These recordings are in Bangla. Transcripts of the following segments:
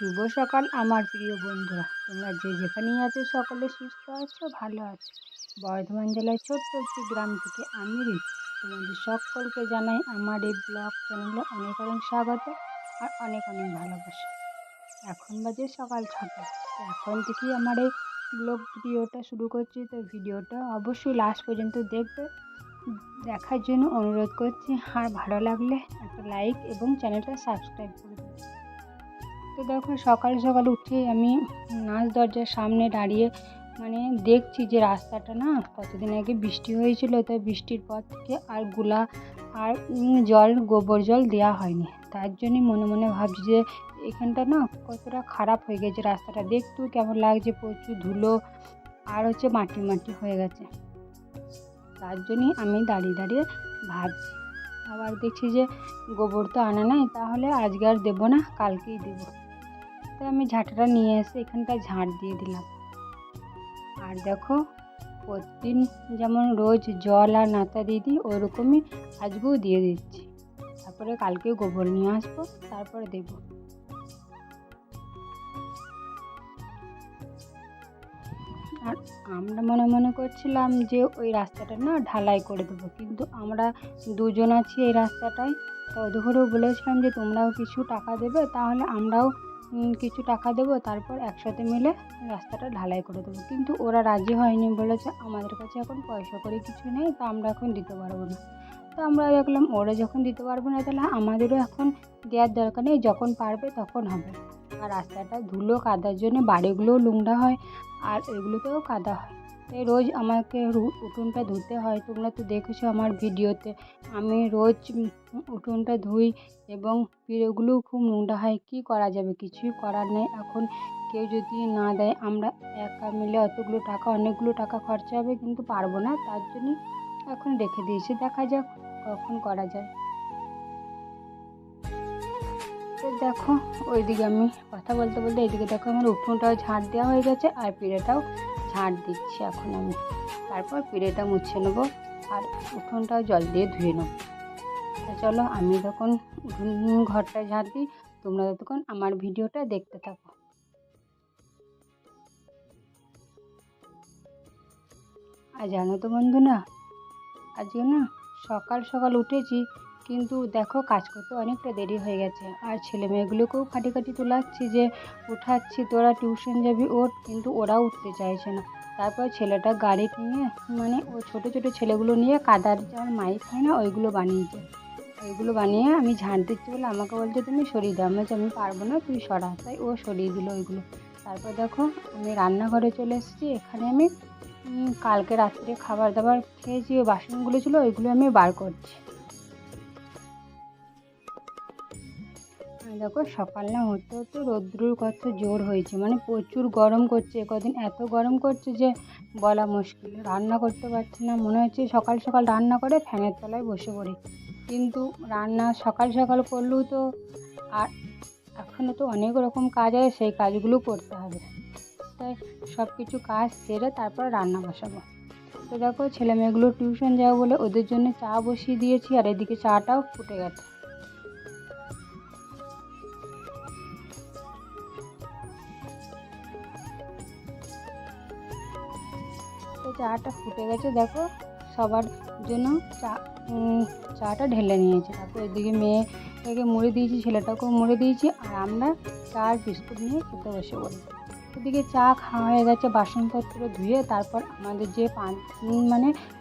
শুভ সকাল আমার প্রিয় বন্ধুরা, তোমরা যে যেখানেই আছো সকলে সুস্থ আছো, ভালো আছো। বর্ধমান জেলার ছোট্ট একটি গ্রাম থেকে আমি রীতি তোমাদের সকলকে জানাই আমার এই ব্লগ চ্যানেলে অনেক অনেক স্বাগত আর অনেক অনেক ভালোবাসা। এখন বাজে সকাল 6টা। তো এখন থেকেই আমার এই ব্লগ ভিডিওটা শুরু করছি। তো ভিডিওটা অবশ্যই লাস্ট পর্যন্ত দেখবে, দেখার জন্য অনুরোধ করছি। আর ভালো লাগলে একটা লাইক এবং চ্যানেলটা সাবস্ক্রাইব করে দেবে। তো দেখো, সকাল সকাল উঠে আমি নাচ দরজার সামনে দাঁড়িয়ে দেখছি যে রাস্তাটা না কতদিন আগে বৃষ্টি হয়েছিল, তো বৃষ্টির পর থেকে আর গুলা আর গোবর জল দেওয়া হয়নি। তার জন্যই মনে মনে ভাবছি যে এখানটা না কতটা খারাপ হয়ে গেছে, রাস্তাটা দেখতেও কেমন লাগছে, প্রচুর ধুলো আর মাটি মাটি হয়ে গেছে। তার জন্যই আমি দাঁড়িয়ে দাঁড়িয়ে ভাবছি। আবার দেখছি যে গোবর তো আনা নাই, তাহলে আজকে আর দেবো না, কালকেই দেবো। তাই আমি ঝাঁটাটা নিয়ে এসে এখানটায় ঝাঁট দিয়ে দিলাম। আর দেখো, প্রতিদিন যেমন রোজ জল আর নাতা দিয়ে দিই, ওরকমই আজকেও দিয়ে দিচ্ছি। তারপরে কালকে গোবর নিয়ে আসবো, তারপরে দেবো। আর আমরা মনে মনে করছিলাম যে ওই রাস্তাটা না ঢালাই করে দেবো, কিন্তু আমরা দুজন আছি এই রাস্তাটায়। তো ওদের ঘরেও বলেছিলাম যে তোমরাও কিছু টাকা দেবে, তাহলে আমরাও কিছু টাকা দেবো, তারপর একসাথে মিলে রাস্তাটা ঢালাই করে দেবো। কিন্তু ওরা রাজি হয়নি, বলেছে আমাদের কাছে এখন পয়সা করে কিছু নেই, তো আমরা এখন দিতে পারবো না। তো আমরা দেখলাম ওরা যখন দিতে পারবো না, তাহলে আমাদেরও এখন দেওয়ার দরকার নেই, যখন পারবে তখন হবে। আর রাস্তাটা ধুলো কাদার জন্য বাড়িগুলোও নোংরা হয় আর এগুলোতেও কাদা হয়। তাই রোজ আমাকে উঠোনটা ধুতে হয়। তোমরা তো দেখেছো আমার ভিডিওতে, আমি রোজ উঠোনটা ধুই এবং পিঁড়েগুলোও খুব নোংরা হয়। কী করা যাবে, কিছুই করার নেই। এখন কেউ যদি না দেয়, আমরা একা মিলে অনেকগুলো টাকা খরচা হবে, কিন্তু পারবো না। তার জন্যই এখন রেখে দিয়েছি, দেখা যাক কখন করা যায়। তো দেখো, ওইদিকে আমি কথা বলতে বলতে এইদিকে দেখো আমার উঠোনটাও ঝাঁট দেওয়া হয়ে গেছে আর পিঁড়েটাও ঝাঁট দিচ্ছি এখন আমি। তারপর পিঁড়েটা মুছে নেবো আর উঠোনটাও জল দিয়ে ধুয়ে নেবো। তো চলো, আমি তখন ঘরটা ঝাঁট দিই, তোমরা ততক্ষণ আমার ভিডিওটা দেখতে থাকো। আর জানো তো বন্ধু, না আজকে না সকাল সকাল উঠেছি, কিন্তু দেখো কাজ করতে অনেকটা দেরি হয়ে গেছে। আর ছেলে মেয়েগুলোকেও খাটি তোলাচ্ছি যে উঠাচ্ছি, তোরা টিউশন যাবি ওঠ, কিন্তু ওরা উঠতে চাইছে না। তারপর ছেলেটা গাড়ি নিয়ে ও ছোটো ছোটো ছেলেগুলো নিয়ে কাদার যেমন মাইক হয় না, ওইগুলো বানিয়েছে। ওইগুলো বানিয়ে আমি ঝাঁট দিচ্ছি বলে আমাকে বলছে তুমি সরিয়ে দাও। আমি পারবো না, তুই সরা। তাই ও সরিয়ে দিল ওইগুলো। তারপর দেখো, আমি রান্নাঘরে চলে এসেছি। এখানে আমি কালকে রাত্রে খাবার দাবার খেয়েছি, ওই বাসনগুলো ছিল, ওইগুলো আমি বার করছি। দেখো, সকাল না হতে হতে রৌদ্রুর কত জোর হয়েছে, প্রচুর গরম করছে। কদিন এত গরম করছে যে বলা মুশকিল। রান্না করতে পারছি না, মনে হচ্ছে সকাল সকাল রান্না করে ফ্যানের তলায় বসে পড়ি। কিন্তু রান্না সকাল সকাল করলেও তো আর এখনও তো অনেক রকম কাজ আছে, সেই কাজগুলো করতে হবে। তাই সব কিছু কাজ সেরে তারপর রান্না বসাবো। তো দেখো, ছেলে মেয়েগুলো টিউশন যাবো বলে ওদের জন্য চা বসিয়ে দিয়েছি, আর এদিকে চাটাও ফুটে গেছে। তো চাটা ফুটে গেছে, দেখো সবার জন্য চাটা ঢেলে নিয়েছি। তারপর এদিকে মেয়েটাকে মুড়ে দিয়েছি, ছেলেটাকেও মুড়ে দিয়েছি, আর আমরা চা আর বিস্কুট নিয়ে খেতে বসে পড়ি। এদিকে চা খাওয়া হয়ে গেছে, বাসনপত্র ধুয়ে তারপর আমাদের যে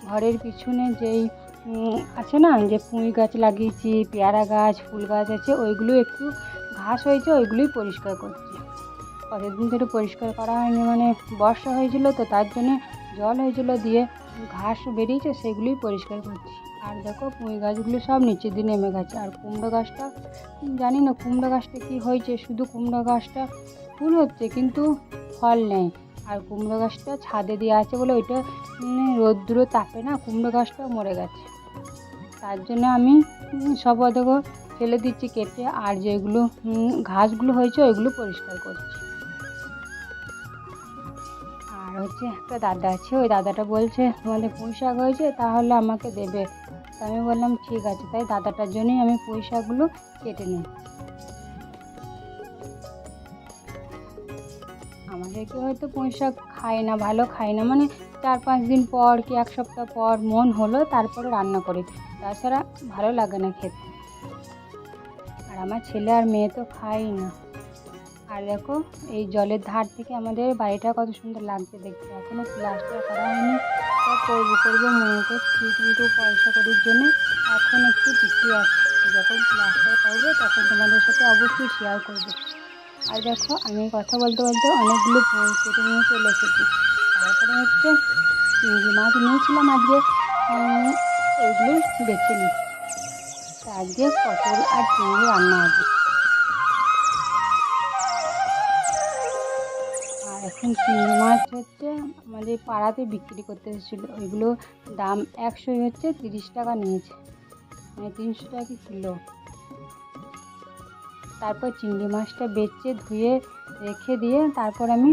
ঘরের পিছনে যেই আছে না, যে পুঁই গাছ লাগিয়েছি, পেয়ারা গাছ, ফুল গাছ আছে, ওইগুলো একটু ঘাস হয়েছে, ওইগুলোই পরিষ্কার করছি। কতদিন ধরে পরিষ্কার করা হয়নি, বর্ষা হয়েছিল তো, তার জন্যে জল হয়েছিল, দিয়ে ঘাস বেরিয়েছে, সেগুলোই পরিষ্কার করছি। আর দেখো, পুঁই গাছগুলো সব নিচের দিয়ে নেমে গেছে। আর কুমড়ো গাছটা জানি না কুমড়ো গাছটা কী হয়েছে, শুধু কুমড়ো গাছটা ফুল হচ্ছে কিন্তু ফল নেই। আর কুমড়ো গাছটা ছাদে দিয়ে আছে বলে ওইটা রৌদ্র তাপে না কুমড়ো গাছটাও মরে গেছে। তার জন্য আমি সব দেখো ফেলে দিচ্ছি কেটে, আর যেগুলো ঘাসগুলো হয়েছে ওইগুলো পরিষ্কার করছি। আর একটা দাদা আছে, ওই দাদাটা বলছে তোমাদের পুঁই শাক হয়েছে, তাহলে আমাকে দেবে। তো আমি বললাম ঠিক আছে। তাই দাদাটার জন্যই আমি পুঁই শাকগুলো কেটে নিই। আমাদেরকে হয়তো পুঁই শাক খায় না, ভালো খায় না, মানে 4-5 দিন পর কি 1 সপ্তাহ পর মন হলো তারপরে রান্না করি, তাছাড়া ভালো লাগে না খেতে। আর আমার ছেলে আর মেয়ে তো খায়ই না। আর দেখো এই জলের ধার থেকে আমাদের বাড়িটা কত সুন্দর লাগছে দেখতে। এখনও প্লাস্টার করা হয়নি, তা করবো মনে করছি, কিন্তু পয়সা কড়ির জন্য এখন একটু পিছিয়ে আছি। যখন প্লাস্টার করবো তখন তোমাদের সাথে অবশ্যই শেয়ার করবো। আর দেখো আমি কথা বলতে বলতে অনেকগুলো পেঁয়াজ কেটে নিয়ে চলে এসেছি। তারপরে হচ্ছে চিংড়ি মাছ নিয়েছিলাম আজকে, ওইগুলোই বেছে নিচ্ছি। আজকে পটল আর চিংড়ি রান্না হবে। আর এখন চিংড়ি মাছ হচ্ছে আমাদের পাড়াতে বিক্রি করতে এসেছিলো, ওইগুলো দাম 100 হচ্ছে 30 টাকা নিয়েছে, মানে 300 টাকা কিলো। তারপর চিংড়ি মাছটা বেছে ধুয়ে রেখে দিয়ে তারপর আমি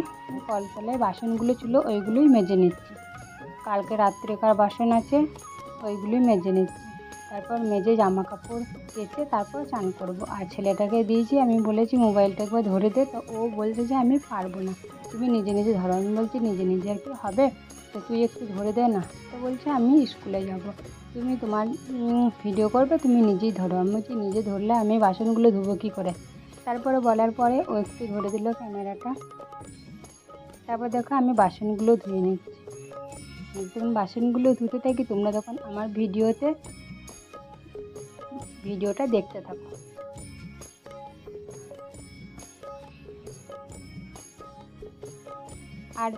কলতলায় বাসনগুলো ছিল ওইগুলোই মেজে নিচ্ছি। কালকে রাত্রেকার বাসন আছে ওইগুলোই মেজে নিচ্ছি। তারপর মেজে জামা কাপড় কেচে তারপর চান করব। আর ছেলেটাকে দিয়েছি, আমি বলেছি মোবাইলটা একবার ধরে দে, তো ও বলছে যে আমি পারবো না, তুমি নিজে নিজে ধরো। আমি বলছি নিজে নিজে আর কি হবে, তো তুই একটু ধরে দে না। তো বলছে আমি স্কুলে যাব, তুমি তোমার ভিডিও করবে, তুমি নিজেই ধরো। আমি বলছি নিজে ধরলে আমি বাসনগুলো ধুবো কী করে। তারপরে বলার পরে ও একটু ধরে দিল ক্যামেরাটা। তারপর দেখো আমি বাসনগুলো ধুয়ে নিচ্ছি। যখন বাসনগুলো ধুতে থাকি তোমরা তখন আমার ভিডিওটা দেখতে থাকো। আর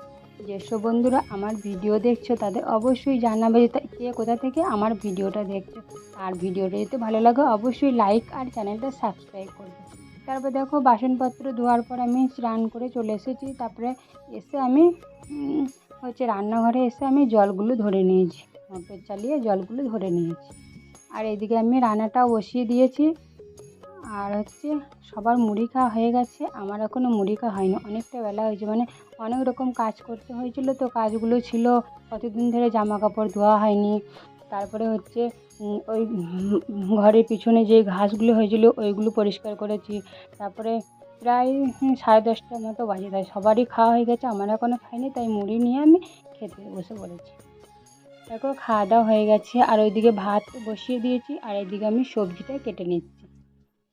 যেসব বন্ধুরা আমার ভিডিও দেখছো তাদের অবশ্যই জানাবে যে কে কোথা থেকে আমার ভিডিওটা দেখছো। আর ভিডিওটা যদি ভালো লাগে অবশ্যই লাইক আর চ্যানেলটা সাবস্ক্রাইব করবে। তারপর দেখো বাসনপত্র ধোয়ার পর আমি স্নান করে চলে এসেছি। তারপরে এসে আমি হচ্ছে রান্নাঘরে এসে আমি জলগুলো ধরে নিয়েছি, মোটর চালিয়ে জলগুলো ধরে নিয়েছি। আর এদিকে আমি রান্নাটাও বসিয়ে দিয়েছি। আর হচ্ছে সবার মুড়ি খাওয়া হয়ে গেছে, আমার এখনও মুড়ি খাওয়া হয়নি, অনেকটা বেলা হয়েছে, মানে অনেক রকম কাজ করতে হয়েছিল, তো কাজগুলো ছিল, কতদিন ধরে জামা কাপড় ধোয়া হয়নি। তারপরে হচ্ছে ওই ঘরের পিছনে যে ঘাসগুলো হয়েছিল ওইগুলো পরিষ্কার করেছি। তারপরে প্রায় 10:30টার মতো বাজে, তাই সবারই খাওয়া হয়ে গেছে, আমার এখনও খাইনি, তাই মুড়ি নিয়ে আমি খেতে বসে পড়েছি। দেখো খাওয়া দাওয়া হয়ে গেছে। আর ওইদিকে ভাত বসিয়ে দিয়েছি, আর এদিকে আমি সবজিটা কেটে নিচ্ছি।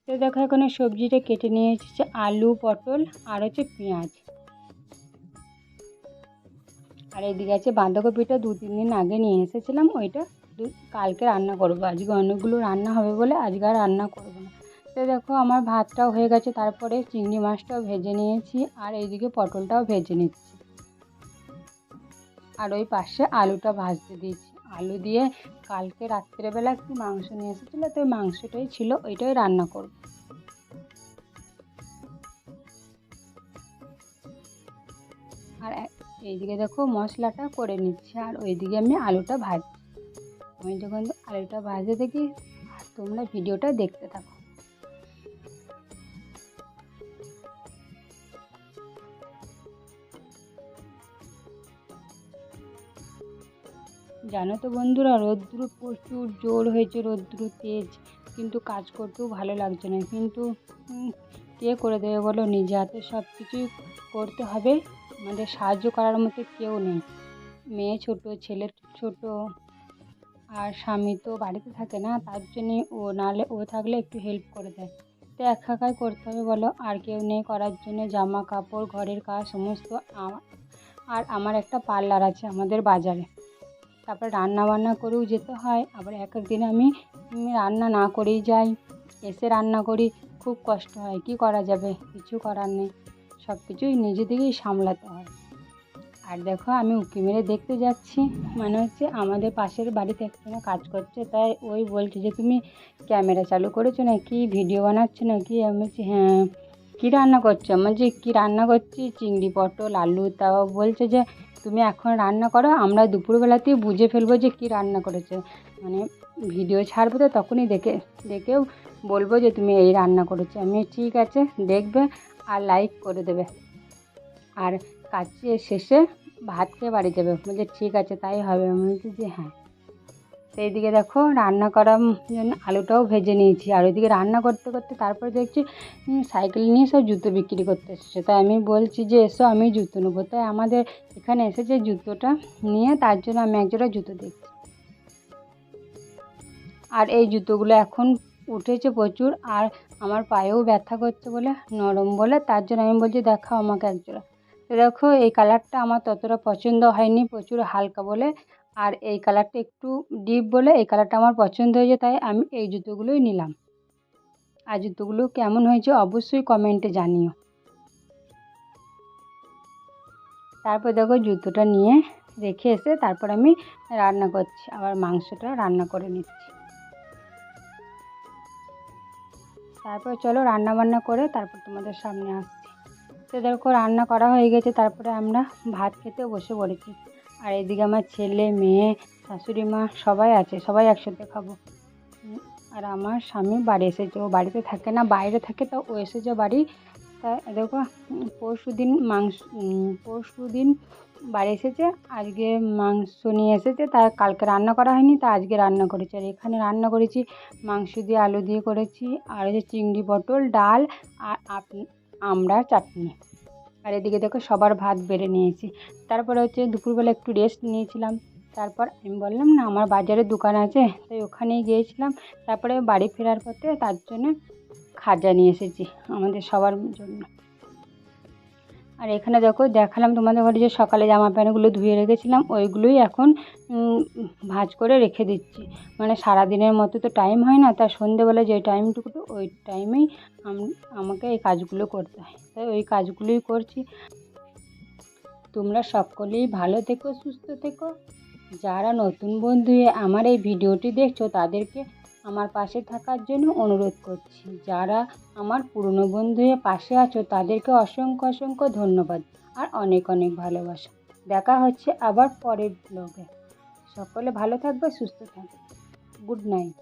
তো দেখো এখানে সবজিটা কেটে নিয়ে এসেছে আলু, পটল আর হচ্ছে পেঁয়াজ। আর এদিকে আছে বাঁধাকপিটা 2-3 দিন আগে নিয়ে এসেছিলাম, ওইটা কালকে রান্না করবো। আজকে অনেকগুলো রান্না হবে বলে আজকে আর রান্না করবো না। তো দেখো আমার ভাতটাও হয়ে গেছে, তারপরে চিংড়ি মাছটাও ভেজে নিয়েছি, আর এইদিকে পটলটাও ভেজে নিচ্ছি। আর ওই পাশে আলুটা ভাজতে দিয়েছি। আলু দিয়ে কালকে রাত্রেবেলা একটু মাংস নিয়ে এসেছিলো, তো ওই মাংসটাই ছিল, ওইটাই রান্না করব। আর এইদিকে দেখো মশলাটা করে নিচ্ছি, আর ওইদিকে আমি আলুটা ভাজছি। আমি যখন আলুটা ভাজতে থাকি আর তোমরা ভিডিওটা দেখতে থাকো। জানো তো বন্ধুরা, রৌদ্র প্রচুর জোর হয়েছে, রৌদ্র তেজ, কিন্তু কাজ করতেও ভালো লাগছে না। কিন্তু কে করে দেবে বলো, নিজে হাতে সব কিছুই করতে হবে, আমাদের সাহায্য করার মতো কেউ নেই। মেয়ে ছোট, ছেলে ছোট, আর স্বামী তো বাড়িতে থাকে না, তার জন্যে নাহলে ও থাকলে একটু হেল্প করে দেয়, তো একাই করতে হবে বলো, আর কেউ নেই করার জন্য। জামা কাপড় ঘরের কাজ সমস্ত আর আমার একটা পার্লার আছে আমাদের বাজারে, তারপর রান্না বান্না করেও যেতে হয়। আবার এক দিন আমি রান্না না করেই যাই, এসে রান্না করি, খুব কষ্ট হয়, কি করা যাবে, কিছু করার নেই, সব কিছুই নিজে থেকেই সামলাতে হয়। আর দেখো আমি উঁকি মেরে দেখতে যাচ্ছি, মানে হচ্ছে আমাদের পাশের বাড়িতে একজনে কাজ করছে, তাই ওই বলছে যে তুমি ক্যামেরা চালু করেছো না কি, ভিডিও বানাচ্ছো না কি। আমি বলছি হ্যাঁ। কী রান্না করছো? আমার যে কী রান্না করছি, চিংড়ি, পটল, আলু। তাও বলছে যে তুমি এখন রান্না করো, আমরা দুপুরবেলাতেই বুঝে ফেলবো যে কী রান্না করেছে, মানে ভিডিও ছাড়বো তো তখনই দেখেও বলবো যে তুমি এই রান্না করেছো। আমি ঠিক আছে দেখবে আর লাইক করে দেবে, আর কাজ শেষে ভাত খেয়ে বাড়ি যাবে। বলছে ঠিক আছে তাই হবে। আমি বলছি যে হ্যাঁ। তো এইদিকে দেখো রান্না করার জন্য আলুটাও ভেজে নিয়েছি। আর ওইদিকে রান্না করতে করতে তারপরে দেখছি সাইকেল নিয়ে সব জুতো বিক্রি করতে এসেছে। তাই আমি বলছি যে এসো আমি জুতো নেবো। তাই আমাদের এখানে এসেছে জুতোটা নিয়ে, তার জন্য আমি একজোড়া জুতো দেখছি। আর এই জুতোগুলো এখন উঠেছে প্রচুর, আর আমার পায়েও ব্যথা করছে বলে, নরম বলে, তার জন্য আমি বলছি দেখাও আমাকে একজোড়া। তো দেখো এই কালারটা আমার ততটা পছন্দ হয়নি, প্রচুর হালকা বলে, আর এই কালারটা একটু ডিপ বলে এই কালারটা আমার পছন্দ হয়েছে, তাই আমি এই জুতোগুলোই নিলাম। আর জুতোগুলো কেমন হয়েছে অবশ্যই কমেন্টে জানিও। তারপর দেখো জুতোটা নিয়ে রেখে এসে তারপর আমি রান্না করছি, আবার মাংসটা রান্না করে নিচ্ছি। তারপর চলো রান্না বান্না করে তারপর তোমাদের সামনে আসছি। তো দেখো রান্না করা হয়ে গেছে, তারপরে আমরা ভাত খেতে বসে পড়েছি। আর এদিকে আমার ছেলে মেয়ে শাশুড়ি মা সবাই আছে, সবাই একসাথে খাবো। আর আমার স্বামী বাড়ি এসেছে, ও বাড়িতে থাকে না, বাইরে থাকে, তো ও এসেছে বাড়ি। তা দেখো পরশু দিন বাড়ি এসেছে, আজকে মাংস নিয়ে এসেছে, তা কালকে রান্না করা হয়নি, তা আজকে রান্না করেছি। আর এখানে রান্না করেছি মাংস দিয়ে আলু দিয়ে করেছি, আর হচ্ছে চিংড়ি পটল ডাল, আর আমড়ার চাটনি। আর এদিকে দেখো সবার ভাত বেড়ে নিয়েছি। তারপরে হচ্ছে দুপুরবেলা একটু রেস্ট নিয়েছিলাম। তারপর আমি বললাম না আমার বাজারের দোকান আছে, তাই ওখানেই গিয়েছিলাম। তারপরে বাড়ি ফেরার পথে তার জন্য খাজা নিয়ে এসেছি আমাদের সবার জন্য। আর এখানে দেখো দেখালাম তোমাদের ঘরে যে সকালে জামা প্যান্টগুলো ধুয়ে রেখেছিলাম, ওইগুলোই এখন ভাঁজ করে রেখে দিচ্ছি। মানে সারাদিনের মতো তো টাইম হয় না, তা সন্ধেবেলা যে টাইমটুকু ওই টাইমেই আমাকে এই কাজগুলো করতে হয়, তাই ওই কাজগুলোই করছি। তোমরা সকলেই ভালো থেকো, সুস্থ থেকো। যারা নতুন বন্ধু হয়ে আমার এই ভিডিওটি দেখছো তাদেরকে আমার পাশে থাকার জন্য অনুরোধ করছি। যারা আমার পুরনো বন্ধু হয়ে পাশে আছো তাদেরকে অসংখ্য অসংখ্য ধন্যবাদ আর অনেক অনেক ভালোবাসা। দেখা হচ্ছে আবার পরের ব্লগে। সকলে ভালো থাকবে, সুস্থ থাকবে। Good night.